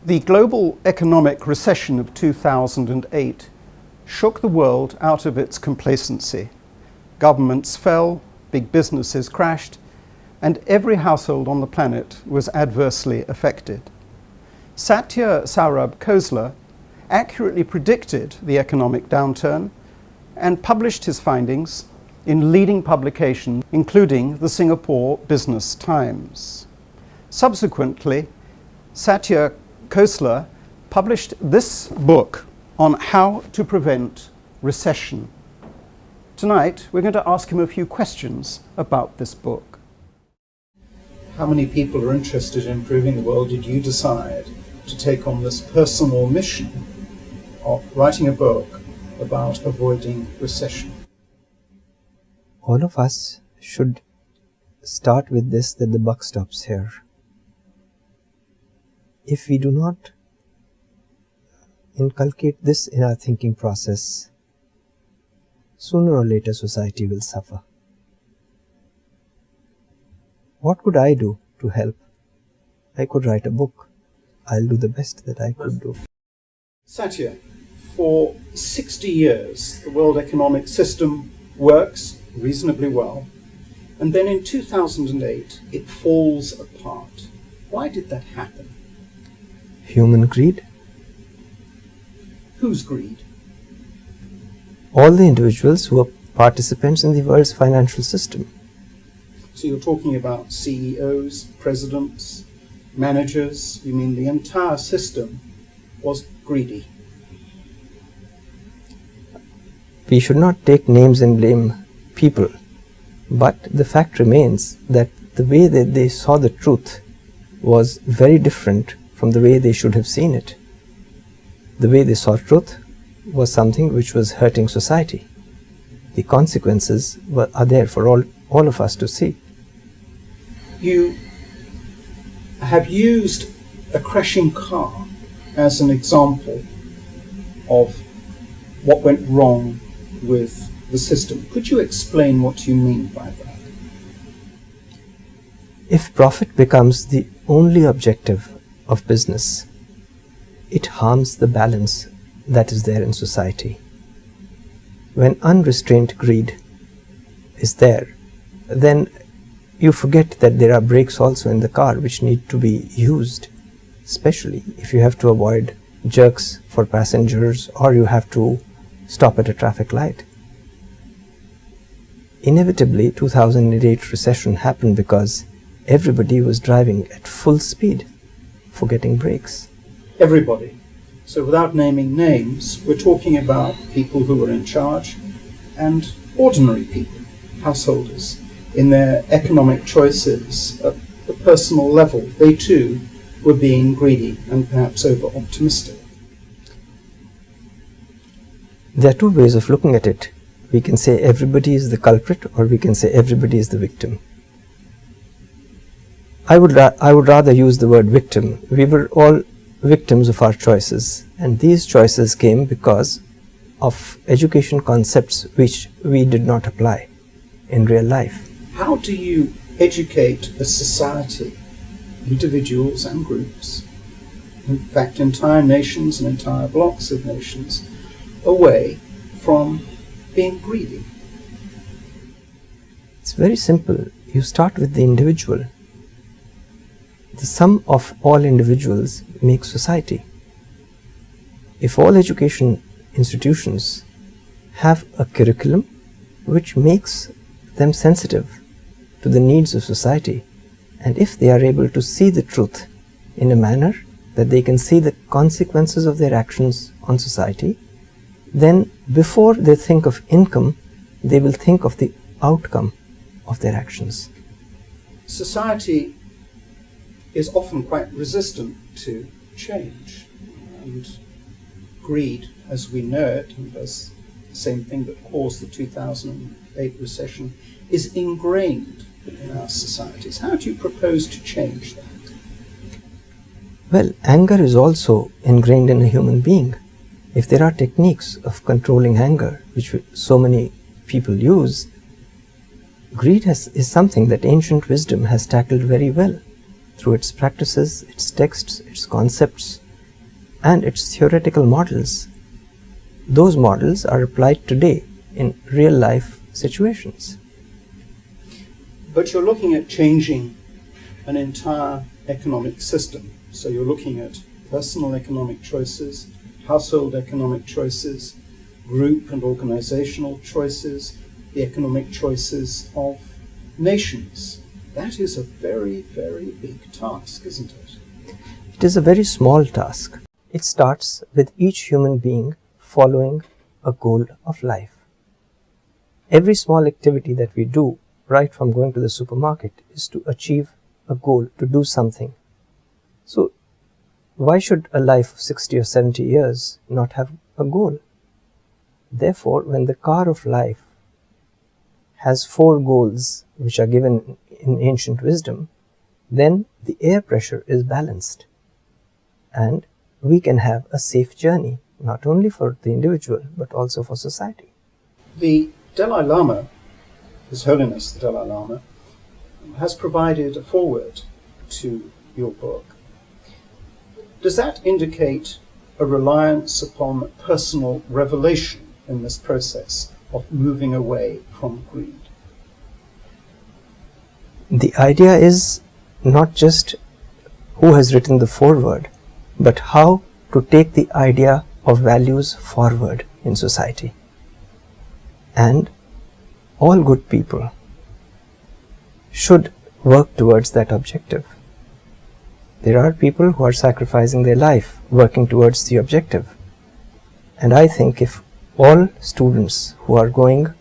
The global economic recession of 2008 shook the world out of its complacency. Governments fell, big businesses crashed, and every household on the planet was adversely affected. Satya Saurabh Khosla accurately predicted the economic downturn and published his findings in leading publications, including the Singapore Business Times. Subsequently, Satya Khosla published this book on how to prevent recession. Tonight, we're going to ask him a few questions about this book. How many people are interested in improving the world did you decide to take on this personal mission of writing a book about avoiding recession? All of us should start with this, that the buck stops here. If we do not inculcate this in our thinking process, sooner or later society will suffer. What could I do to help? I could write a book. I'll do the best that I could do. Satya, for 60 years, the world economic system works reasonably well, and then in 2008, it falls apart. Why did that happen? Human greed. Whose greed? All the individuals who are participants in the world's financial system. So you're talking about CEOs, presidents, managers. You mean the entire system was greedy? We should not take names and blame people, but the fact remains that the way that they saw the truth was very different from the way they should have seen it. The way they saw truth was something which was hurting society. The consequences are there for all of us to see. You have used a crashing car as an example of what went wrong with the system. Could you explain what you mean by that? If profit becomes the only objective of business, it harms the balance that is there in society. When unrestrained greed is there, then you forget that there are brakes also in the car which need to be used, especially if you have to avoid jerks for passengers or you have to stop at a traffic light. Inevitably, 2008 recession happened because everybody was driving at full speed, forgetting brakes. Everybody. So without naming names, we're talking about people who were in charge and ordinary people, householders, in their economic choices at the personal level. They too were being greedy and perhaps over-optimistic. There are two ways of looking at it. We can say everybody is the culprit, or we can say everybody is the victim. I would rather use the word victim. We were all victims of our choices, and these choices came because of education concepts which we did not apply in real life. How do you educate a society, individuals and groups, in fact entire nations and entire blocks of nations, away from being greedy? It's very simple. You start with the individual. The sum of all individuals makes society. If all education institutions have a curriculum which makes them sensitive to the needs of society, and if they are able to see the truth in a manner that they can see the consequences of their actions on society, then before they think of income, they will think of the outcome of their actions. Society is often quite resistant to change, and greed, as we know it, and that's the same thing that caused the 2008 recession, is ingrained in our societies. How do you propose to change that? Well, anger is also ingrained in a human being. If there are techniques of controlling anger, which so many people use, greed is something that ancient wisdom has tackled very well through its practices, its texts, its concepts, and its theoretical models. Those models are applied today in real life situations. But you're looking at changing an entire economic system. So you're looking at personal economic choices, household economic choices, group and organizational choices, the economic choices of nations. That is a very, very big task, isn't it? It is a very small task. It starts with each human being following a goal of life. Every small activity that we do, right from going to the supermarket, is to achieve a goal, to do something. So, why should a life of 60 or 70 years not have a goal? Therefore, when the car of life has 4 goals which are given in ancient wisdom, then the air pressure is balanced and we can have a safe journey, not only for the individual but also for society. The Dalai Lama, His Holiness the Dalai Lama, has provided a foreword to your book. Does that indicate a reliance upon personal revelation in this process of moving away from greed? The idea is not just who has written the foreword, but how to take the idea of values forward in society. And all good people should work towards that objective. There are people who are sacrificing their life working towards the objective. And I think if all students who are going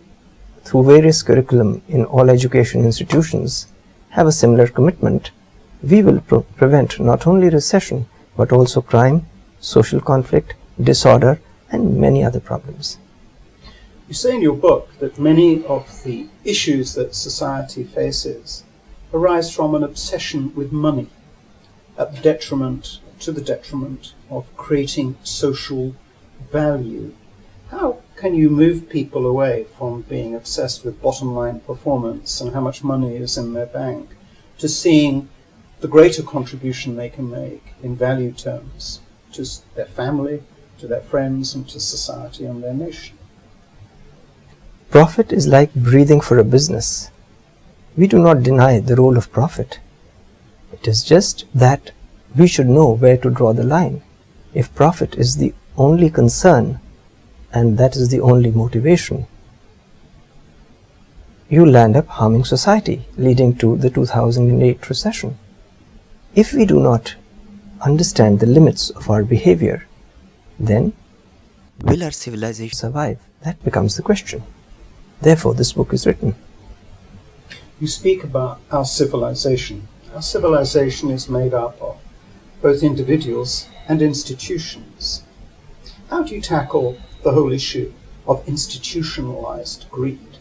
through various curriculum in all education institutions have a similar commitment, we will prevent not only recession but also crime, social conflict, disorder, and many other problems. You say in your book that many of the issues that society faces arise from an obsession with money to the detriment of creating social value. How can you move people away from being obsessed with bottom line performance and how much money is in their bank to seeing the greater contribution they can make in value terms to their family, to their friends, and to society and their nation? Profit is like breathing for a business. We do not deny the role of profit. It is just that we should know where to draw the line. If profit is the only concern and that is the only motivation, you'll end up harming society, leading to the 2008 recession. If we do not understand the limits of our behavior, then will our civilization survive? That becomes the question. Therefore, this book is written. You speak about our civilization. Our civilization is made up of both individuals and institutions. How do you tackle the whole issue of institutionalized greed?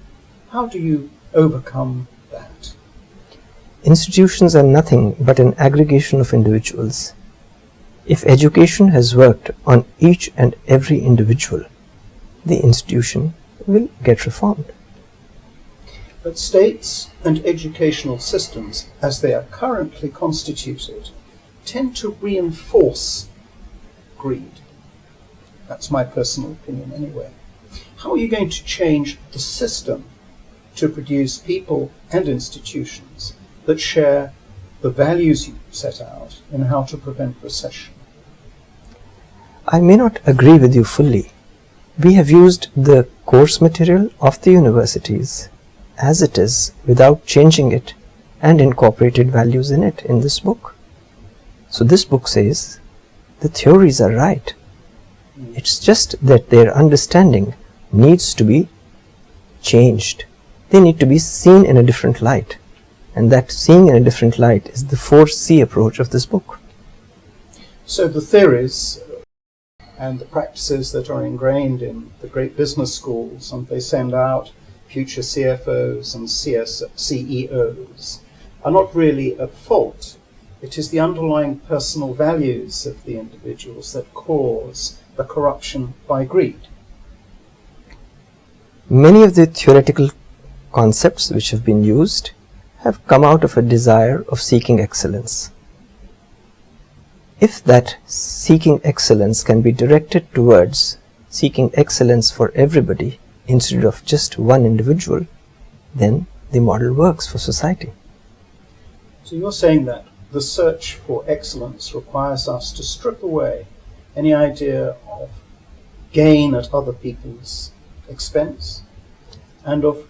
How do you overcome that? Institutions are nothing but an aggregation of individuals. If education has worked on each and every individual, the institution will get reformed. But states and educational systems, as they are currently constituted, tend to reinforce greed. That's my personal opinion anyway. How are you going to change the system to produce people and institutions that share the values you set out in how to prevent recession? I may not agree with you fully. We have used the course material of the universities as it is without changing it and incorporated values in it in this book. So this book says the theories are right. It's just that their understanding needs to be changed. They need to be seen in a different light. And that seeing in a different light is the 4C approach of this book. So the theories and the practices that are ingrained in the great business schools, and they send out future CFOs and CEOs, are not really at fault. It is the underlying personal values of the individuals that cause the corruption by greed. Many of the theoretical concepts which have been used have come out of a desire of seeking excellence. If that seeking excellence can be directed towards seeking excellence for everybody instead of just one individual, then the model works for society. So you're saying that the search for excellence requires us to strip away any idea of gain at other people's expense and of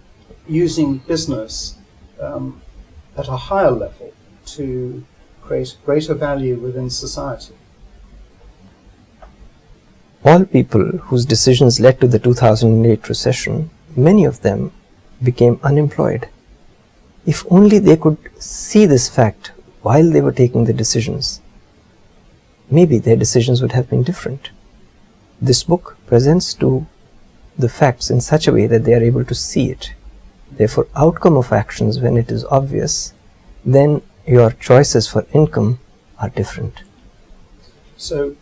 using business at a higher level to create greater value within society. All people whose decisions led to the 2008 recession, many of them became unemployed. If only they could see this fact while they were taking the decisions, maybe their decisions would have been different. This book presents to the facts in such a way that they are able to see it. Therefore, outcome of actions, when it is obvious, then your choices for income are different. So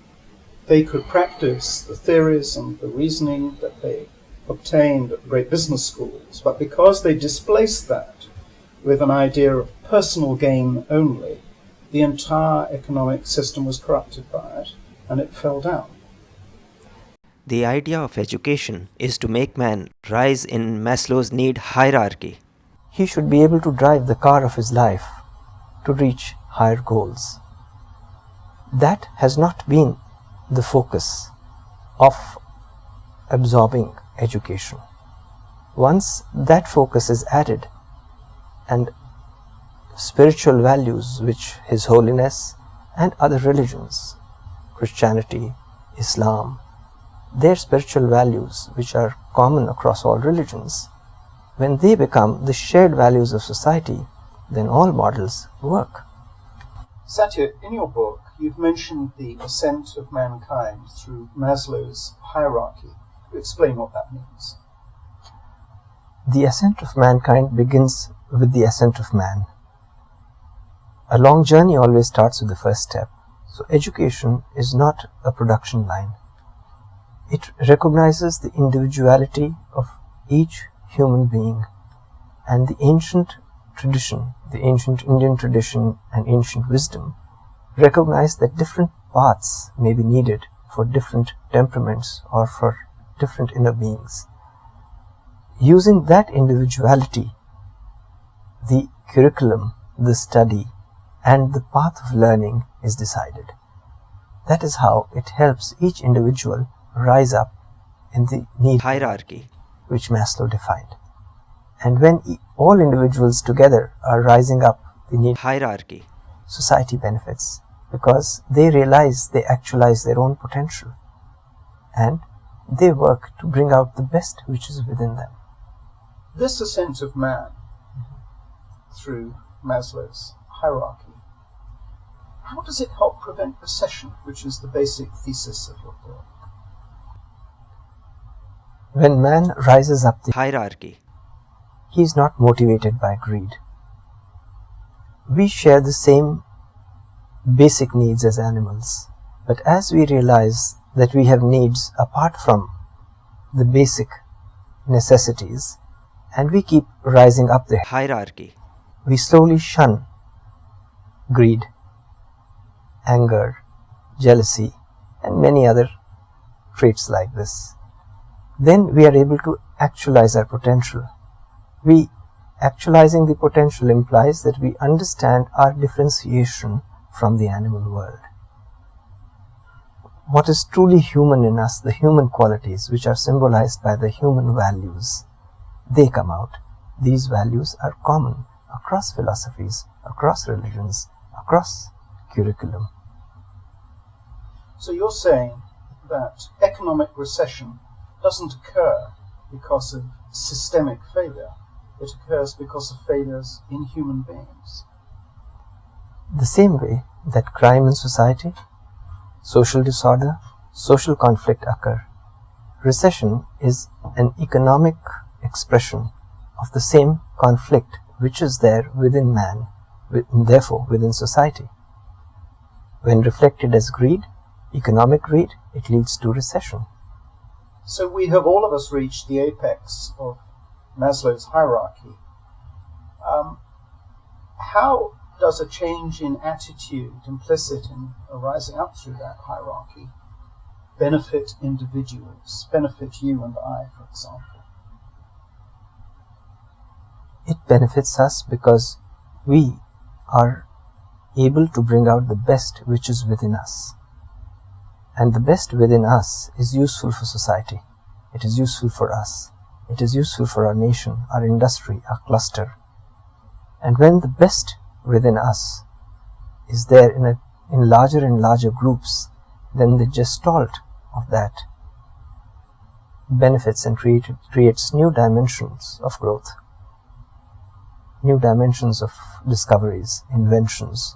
they could practice the theories and the reasoning that they obtained at great business schools, but because they displaced that with an idea of personal gain only, the entire economic system was corrupted by it and it fell down. The idea of education is to make man rise in Maslow's need hierarchy. He should be able to drive the car of his life to reach higher goals. That has not been the focus of absorbing education. Once that focus is added, and spiritual values which His Holiness and other religions, Christianity, Islam, their spiritual values which are common across all religions, when they become the shared values of society, then all models work. Satya, in your book, you've mentioned the ascent of mankind through Maslow's hierarchy. You explain what that means. The ascent of mankind begins with the ascent of man. A long journey always starts with the first step. So education is not a production line. It recognizes the individuality of each human being, and the ancient tradition, the ancient Indian tradition and ancient wisdom recognize that different paths may be needed for different temperaments or for different inner beings. Using that individuality, the curriculum, the study, and the path of learning is decided. That is how it helps each individual rise up in the need Hierarchy. which Maslow defined. And when all individuals together are rising up the need, Hierarchy. society benefits because they realize they actualize their own potential and they work to bring out the best which is within them. This ascent of man through Maslow's hierarchy, how does it help prevent recession, which is the basic thesis of your book? When man rises up the Hierarchy. he is not motivated by greed. We share the same basic needs as animals, but as we realize that we have needs apart from the basic necessities, and we keep rising up the Hierarchy. we slowly shun greed, anger, jealousy, and many other traits like this. Then we are able to actualize our potential. Actualizing the potential implies that we understand our differentiation from the animal world. What is truly human in us, the human qualities which are symbolized by the human values, they come out. These values are common across philosophies, across religions, across curriculum. So you're saying that economic recession doesn't occur because of systemic failure. It occurs because of failures in human beings. The same way that crime in society, social disorder, social conflict occur, recession is an economic expression of the same conflict which is there within man, therefore within society. When reflected as greed, economic greed, it leads to recession. So we have all of us reached the apex of Maslow's hierarchy. How does a change in attitude implicit in arising up through that hierarchy benefit individuals, benefit you and I, for example? It benefits us because we are able to bring out the best which is within us. And the best within us is useful for society. It is useful for us. It is useful for our nation, our industry, our cluster. And when the best within us is there in larger and larger groups, then the gestalt of that benefits and creates new dimensions of growth, new dimensions of discoveries, inventions,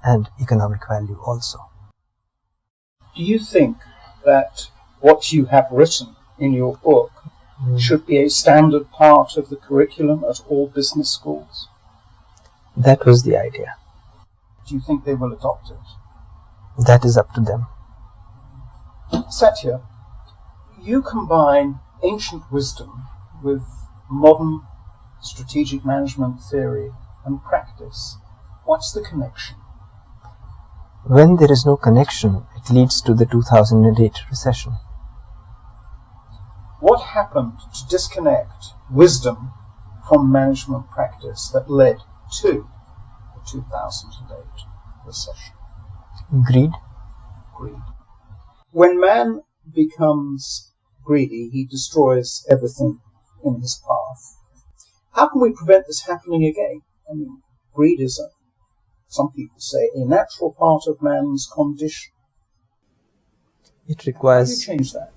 and economic value also. Do you think that what you have written in your book should be a standard part of the curriculum at all business schools? That was the idea. Do you think they will adopt it? That is up to them. Satya, you combine ancient wisdom with modern strategic management theory and practice. What's the connection? When there is no connection, it leads to the 2008 recession. What happened to disconnect wisdom from management practice that led to the 2008 recession? Greed. Greed. When man becomes greedy, he destroys everything in his path. How can we prevent this happening again? I mean, greed is, some people say, a natural part of man's condition. It requires... How do you change that?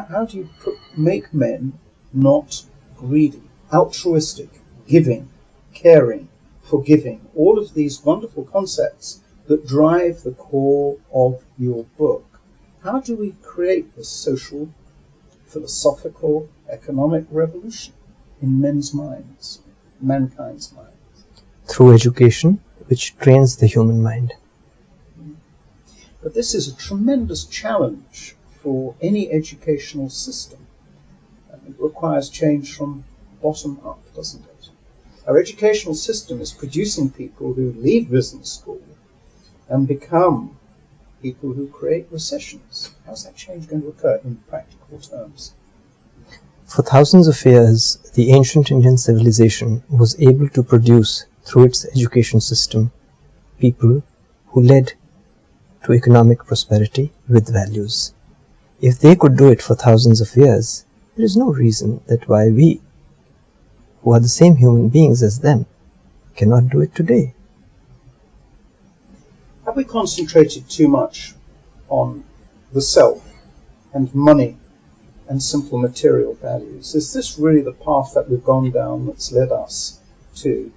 How do you make men not greedy, altruistic, giving, caring, forgiving, all of these wonderful concepts that drive the core of your book? How do we create this social, philosophical, economic revolution in men's minds, mankind's minds? Through education, which trains the human mind. But this is a tremendous challenge for any educational system. It requires change from bottom up, doesn't it? Our educational system is producing people who leave business school and become people who create recessions. How's that change going to occur in practical terms? For thousands of years, the ancient Indian civilization was able to produce, through its education system, people who led to economic prosperity with values. If they could do it for thousands of years, there is no reason that why we, who are the same human beings as them, cannot do it today. Have we concentrated too much on the self and money and simple material values? Is this really the path that we've gone down that's led us to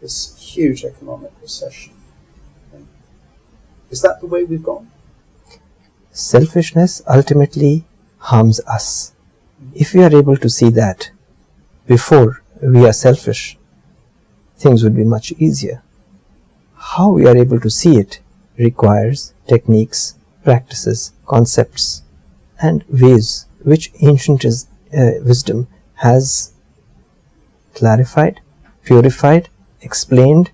this huge economic recession? Is that the way we've gone? Selfishness ultimately harms us. If we are able to see that before we are selfish, things would be much easier. How we are able to see it requires techniques, practices, concepts, and ways which ancient wisdom has clarified, purified, explained,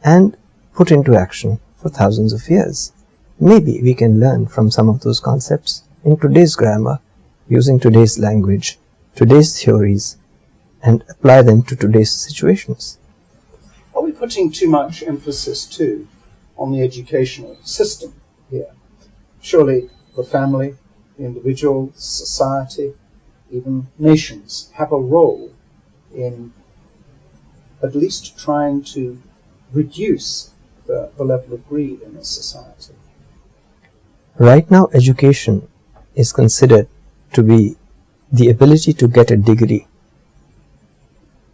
and put into action for thousands of years. Maybe we can learn from some of those concepts in today's grammar, using today's language, today's theories, and apply them to today's situations. Are we putting too much emphasis, too, on the educational system here? Surely the family, the individual, society, even nations have a role in at least trying to reduce the level of greed in a society. Right now, education is considered to be the ability to get a degree.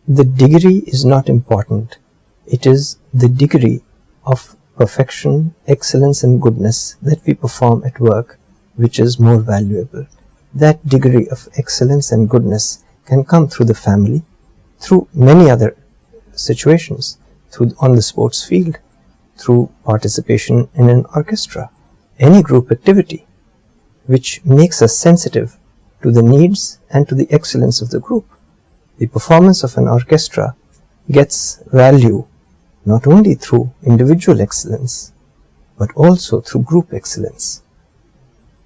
The degree is not important. It is the degree of perfection, excellence, and goodness that we perform at work which is more valuable. That degree of excellence and goodness can come through the family, through many other situations, on the sports field, through participation in an orchestra, any group activity which makes us sensitive to the needs and to the excellence of the group. The performance of an orchestra gets value not only through individual excellence, but also through group excellence.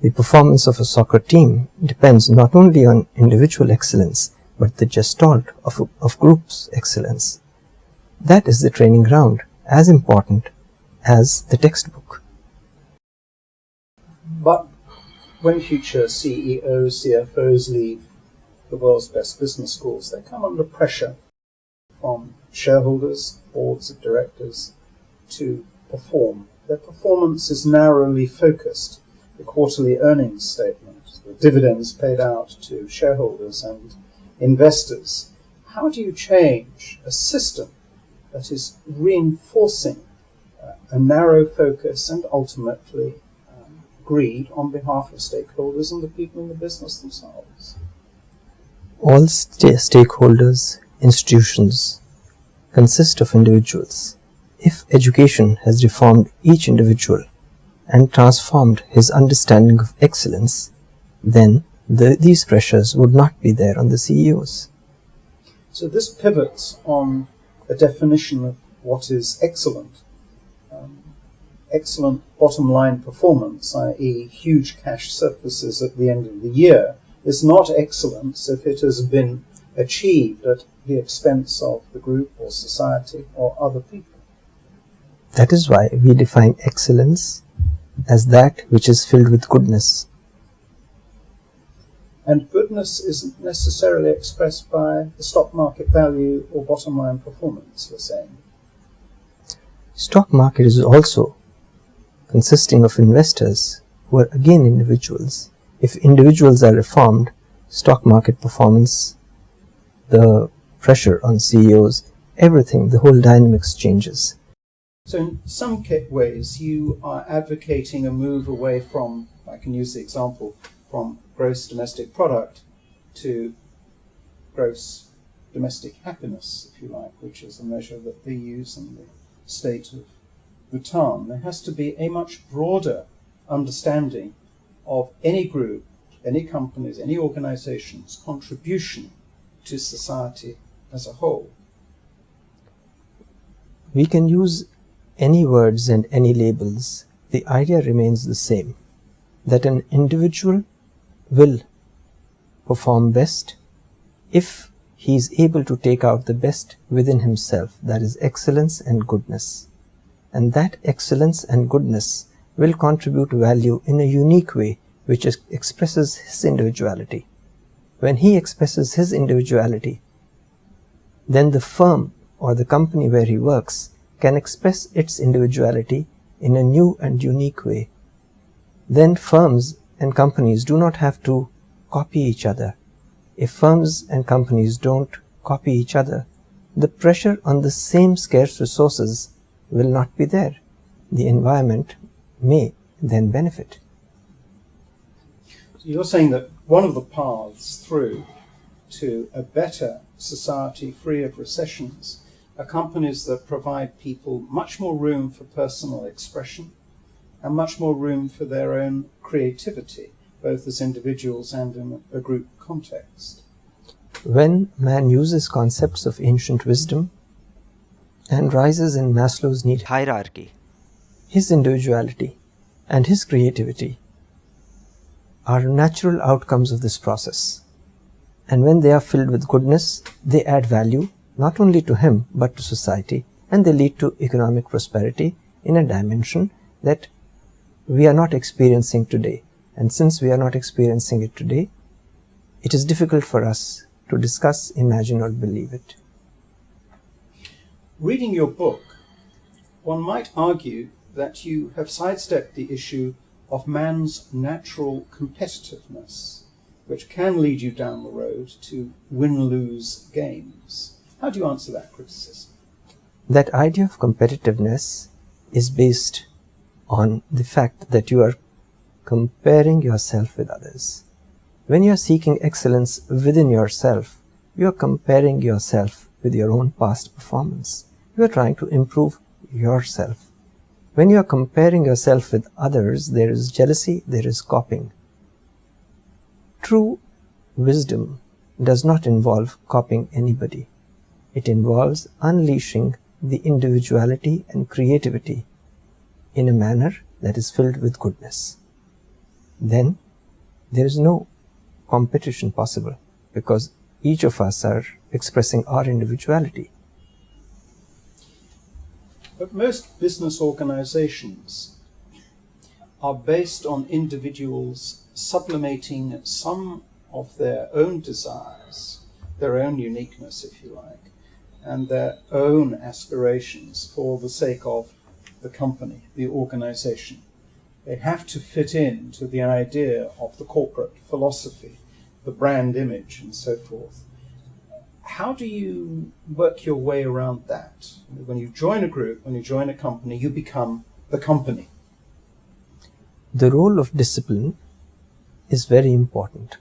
The performance of a soccer team depends not only on individual excellence, but the gestalt of group's excellence. That is the training ground, as important as the textbook. But when future CEOs, CFOs leave the world's best business schools, they come under pressure from shareholders, boards of directors to perform. Their performance is narrowly focused. The quarterly earnings statement, the dividends paid out to shareholders and investors. How do you change a system that is reinforcing a narrow focus and ultimately greed on behalf of stakeholders and the people in the business themselves? All stakeholders, institutions, consist of individuals. If education has reformed each individual and transformed his understanding of excellence, then these pressures would not be there on the CEOs. So this pivots on a definition of what is excellent. Excellent bottom line performance, i.e. huge cash surpluses at the end of the year, is not excellence if it has been achieved at the expense of the group or society or other people. That is why we define excellence as that which is filled with goodness. And goodness isn't necessarily expressed by the stock market value or bottom line performance, you're saying. Stock market is also consisting of investors who are again individuals. If individuals are reformed, stock market performance, the pressure on CEOs, everything, the whole dynamics changes. So in some ways you are advocating a move away from, I can use the example, from gross domestic product to gross domestic happiness, if you like, which is a measure that they use in the state of Bhutan. There has to be a much broader understanding of any group, any companies, any organization's contribution to society as a whole. We can use any words and any labels. The idea remains the same, that an individual will perform best if he is able to take out the best within himself, that is excellence and goodness. And that excellence and goodness will contribute value in a unique way which expresses his individuality. When he expresses his individuality, then the firm or the company where he works can express its individuality in a new and unique way. Then firms and companies do not have to copy each other. If firms and companies don't copy each other, the pressure on the same scarce resources will not be there. The environment may then benefit. So you're saying that one of the paths through to a better society free of recessions are companies that provide people much more room for personal expression and much more room for their own creativity, both as individuals and in a group context. When man uses concepts of ancient wisdom and rises in Maslow's need hierarchy, his individuality and his creativity are natural outcomes of this process. And when they are filled with goodness, they add value not only to him but to society, and they lead to economic prosperity in a dimension that we are not experiencing today. And since we are not experiencing it today, it is difficult for us to discuss, imagine, or believe it. Reading your book, one might argue that you have sidestepped the issue of man's natural competitiveness, which can lead you down the road to win-lose games. How do you answer that criticism? That idea of competitiveness is based on the fact that you are comparing yourself with others. When you are seeking excellence within yourself, you are comparing yourself with your own past performance. You are trying to improve yourself. When you are comparing yourself with others, there is jealousy, there is copying. True wisdom does not involve copying anybody. It involves unleashing the individuality and creativity in a manner that is filled with goodness. Then there is no competition possible, because each of us are expressing our individuality. But most business organizations are based on individuals sublimating some of their own desires, their own uniqueness, if you like, and their own aspirations for the sake of the company, the organization. They have to fit in to the idea of the corporate philosophy, the brand image, and so forth. How do you work your way around that? When you join a group, when you join a company, you become the company. The role of discipline is very important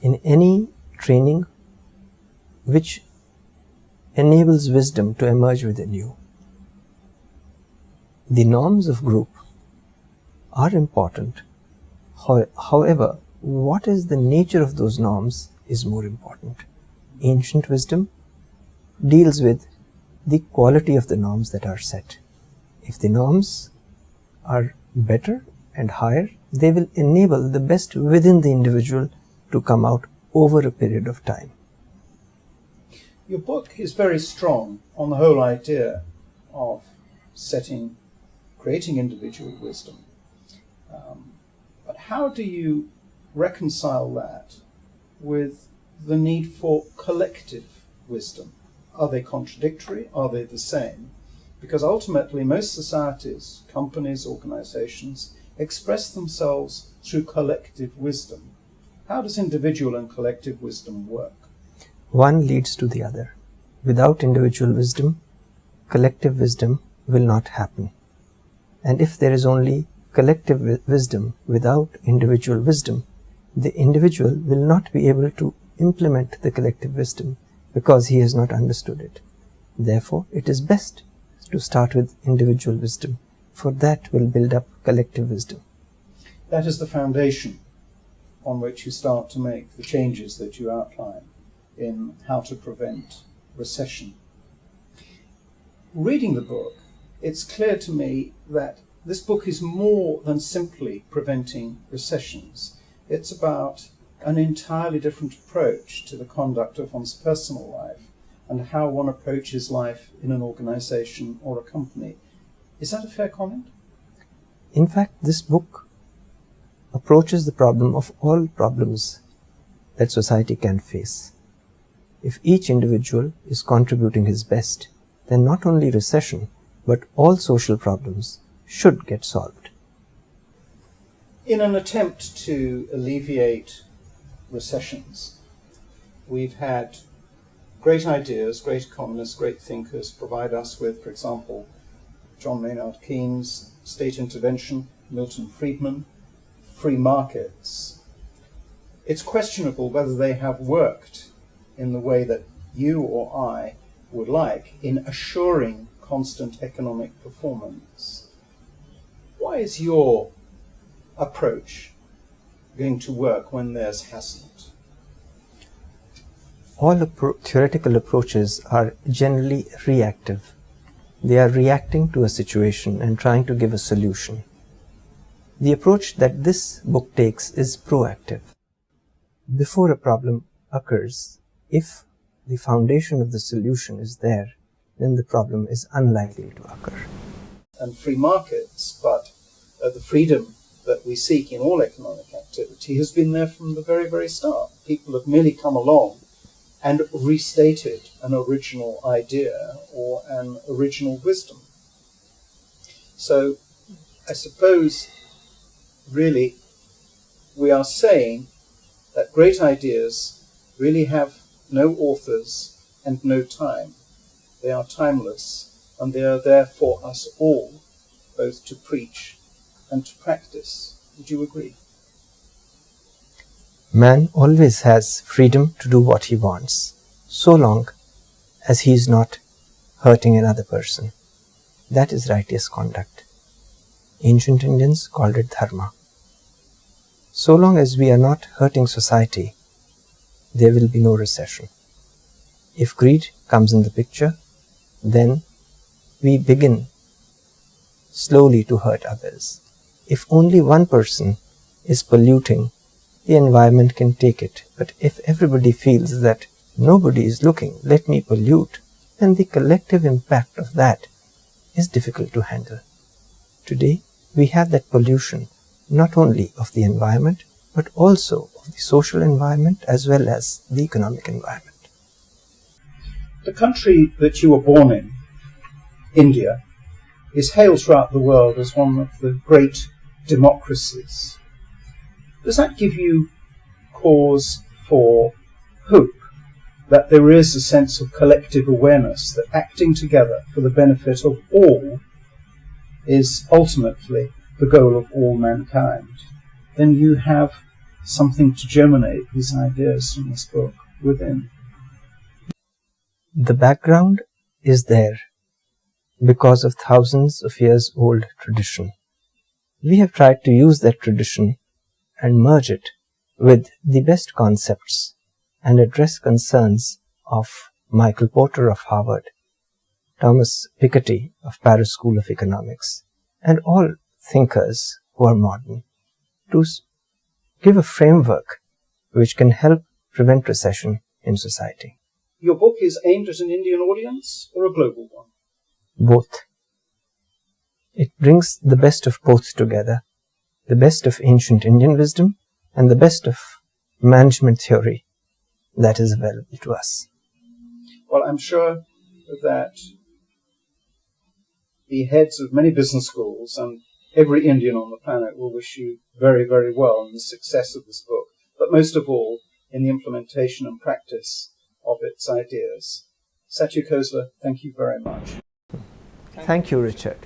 in any training which enables wisdom to emerge within you. The norms of group are important. However, what is the nature of those norms is more important. Ancient wisdom deals with the quality of the norms that are set. If the norms are better and higher, they will enable the best within the individual to come out over a period of time. Your book is very strong on the whole idea of creating individual wisdom. But how do you reconcile that with the need for collective wisdom? Are they contradictory? Are they the same? Because ultimately most societies, companies, organizations express themselves through collective wisdom. How does individual and collective wisdom work? One leads to the other. Without individual wisdom, collective wisdom will not happen. And if there is only collective wisdom without individual wisdom, the individual will not be able to implement the collective wisdom because he has not understood it. Therefore, it is best to start with individual wisdom, for that will build up collective wisdom. That is the foundation on which you start to make the changes that you outline in how to prevent recession. Reading the book, it's clear to me that this book is more than simply preventing recessions. It's about an entirely different approach to the conduct of one's personal life and how one approaches life in an organization or a company. Is that a fair comment? In fact, this book approaches the problem of all problems that society can face. If each individual is contributing his best, then not only recession, but all social problems should get solved. In an attempt to alleviate recessions, we've had great ideas, great economists, great thinkers provide us with, for example, John Maynard Keynes, state intervention, Milton Friedman, free markets. It's questionable whether they have worked in the way that you or I would like in assuring constant economic performance. Why is your approach going to work when theirs hasn't? All theoretical approaches are generally reactive. They are reacting to a situation and trying to give a solution. The approach that this book takes is proactive. Before a problem occurs, if the foundation of the solution is there, then the problem is unlikely to occur. And free markets, but the freedom that we seek in all economic activity has been there from the very, very start. People have merely come along and restated an original idea or an original wisdom. So I suppose really we are saying that great ideas really have no authors and no time. They are timeless, and they are there for us all, both to preach and to practice. Would you agree? Man always has freedom to do what he wants, so long as he is not hurting another person. That is righteous conduct. Ancient Indians called it dharma. So long as we are not hurting society, there will be no recession. If greed comes in the picture, then we begin slowly to hurt others. If only one person is polluting, the environment can take it. But if everybody feels that nobody is looking, let me pollute, then the collective impact of that is difficult to handle. Today, we have that pollution not only of the environment, but also of the social environment as well as the economic environment. The country that you were born in, India, is hailed throughout the world as one of the great democracies. Does that give you cause for hope that there is a sense of collective awareness that acting together for the benefit of all is ultimately the goal of all mankind? Then you have something to germinate these ideas from this book within. The background is there because of thousands of years old tradition. We have tried to use that tradition and merge it with the best concepts and address concerns of Michael Porter of Harvard, Thomas Piketty of Paris School of Economics, and all thinkers who are modern, to give a framework which can help prevent recession in society. Your book is aimed at an Indian audience or a global one? Both. It brings the best of both together, the best of ancient Indian wisdom and the best of management theory that is available to us. Well, I'm sure that the heads of many business schools and every Indian on the planet will wish you very, very well in the success of this book, but most of all in the implementation and practice of its ideas. Satya Khosla, thank you very much. Thank you, Richard.